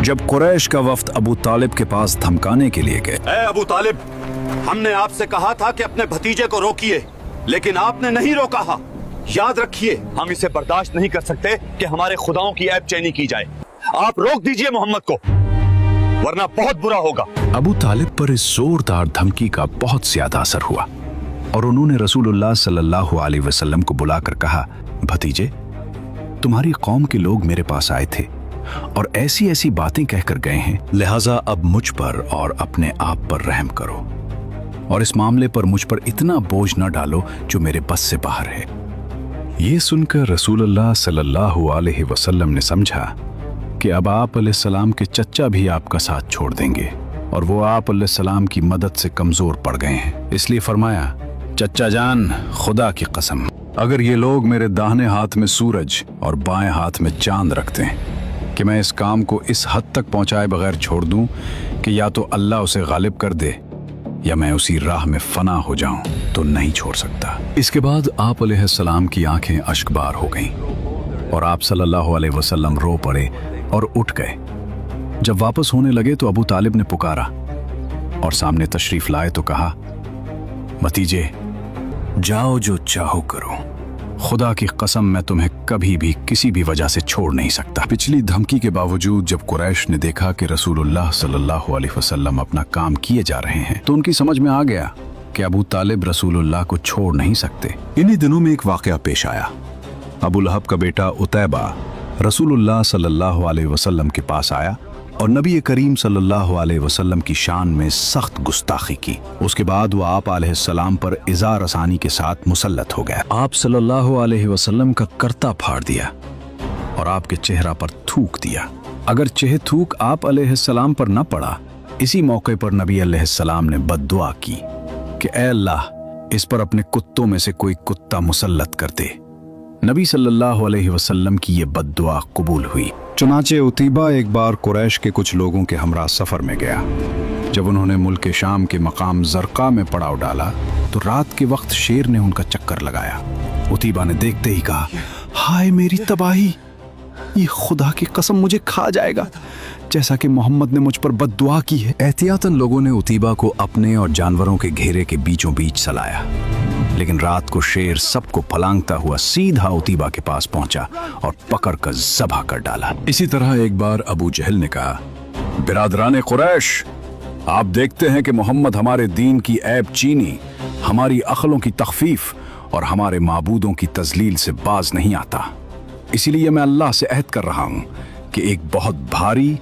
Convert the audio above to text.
जब कुरैश का वफ्द अबू तालिब के पास धमकाने के लिए गए, ए अबू तालिब, हमने आपसे कहा था कि अपने भतीजे को रोकिए, लेकिन आपने नहीं रोका। याद रखिए, हम इसे बर्दाश्त नहीं कर सकते कि हमारे खुदाओं की ऐब चैनी की जाए। आप रोक दीजिए मोहम्मद को, वरना बहुत बुरा होगा। अबू तालिब पर इस जोरदार धमकी का बहुत ज्यादा असर हुआ और उन्होंने रसूलुल्लाह सल्लल्लाहु अलैहि वसल्लम को बुलाकर कहा, भतीजे, तुम्हारी कौम के लोग मेरे पास आए थे और ऐसी ऐसी बातें कहकर गए हैं, लिहाजा अब मुझ पर और अपने आप पर रहम करो और इस मामले पर मुझ पर इतना बोझ न डालो जो मेरे बस से बाहर है। ये सुनकर रसूलुल्लाह सल्लल्लाहु अलैहि वसल्लम ने समझा कि अब आप अलैहिस्सलाम के चचा भी आपका साथ छोड़ देंगे और वो आप अलैहिस्सलाम की मदद से कमजोर पड़ गए हैं। इसलिए फरमाया, चचा जान, खुदा की कसम, अगर ये लोग मेरे दाहिने हाथ में सूरज और बाएं हाथ में चांद रखते हैं कि मैं इस काम को इस हद तक पहुंचाए बगैर छोड़ दूं कि या तो अल्लाह उसे गालिब कर दे या मैं उसी राह में फना हो जाऊं, तो नहीं छोड़ सकता। इसके बाद आप अलैहिस्सलाम की आंखें अश्कबार हो गईं और आप सल्लल्लाहु अलैहि वसल्लम रो पड़े और उठ गए। जब वापस होने लगे तो अबू तालिब ने पुकारा और सामने तशरीफ लाए तो कहा, भतीजे, जाओ जो चाहो करो, खुदा की कसम मैं तुम्हें कभी भी किसी भी वजह से छोड़ नहीं सकता। पिछली धमकी के बावजूद जब कुरैश ने देखा कि रसूलुल्लाह सल्लल्लाहु अलैहि वसल्लम अपना काम किए जा रहे हैं तो उनकी समझ में आ गया कि अबू तालिब रसूलुल्लाह को छोड़ नहीं सकते। इन्हीं दिनों में एक वाकया पेश आया। अबू लहब का बेटा उतैबा रसूलुल्लाह सल्लल्लाहु अलैहि वसल्लम के पास आया और नबी करीम सल्लल्लाहु अलैहि वसल्लम की शान में सख्त गुस्ताखी की। उसके बाद वो आप अलैहिस्सलाम पर इज़ार आसानी के साथ मुसल्लत हो गया। आप सल्लल्लाहु अलैहि वसल्लम का करता फाड़ दिया और आपके चेहरा पर थूक दिया। अगर चेह थूक आप अलैहिस्सलाम पर न पड़ा, इसी मौके पर नबी अलैहिस्सलाम ने बद्दुआ की कि ऐ अल्लाह, इस पर अपने कुत्तों में से कोई कुत्ता मुसल्लत कर दे। नबी सल्लल्लाहु अलैहि वसल्लम की ये बद्दुआ कबूल हुई। चुनाचे उतीबा एक बार कुरैश के कुछ लोगों के हमरा सफर में गया। जब उन्होंने मुल्क शाम के मकाम जरका में पड़ाव डाला तो रात के वक्त शेर ने उनका चक्कर लगाया। उतीबा ने देखते ही कहा, हाय मेरी तबाही, ये खुदा की कसम मुझे खा जाएगा, जैसा कि मोहम्मद ने मुझ पर बद्दुआ की है। एहतियातन लोगों ने उतीबा को अपने और जानवरों के घेरे के बीचों बीच सलाया, लेकिन रात को शेर सबको फलांगता हुआ सीधा उतीबा के पास पहुंचा और पकड़कर ज़बह कर डाला। इसी तरह एक बार अबू जहल ने कहा, बिरादराने कुरैश, आप देखते हैं कि मोहम्मद हमारे दीन की ऐब चीनी, हमारी अक्लों की तखफीफ और हमारे माबूदों की तजलील से बाज नहीं आता। इसीलिए मैं अल्लाह से अहद कर रहा हूं कि एक बहुत भारी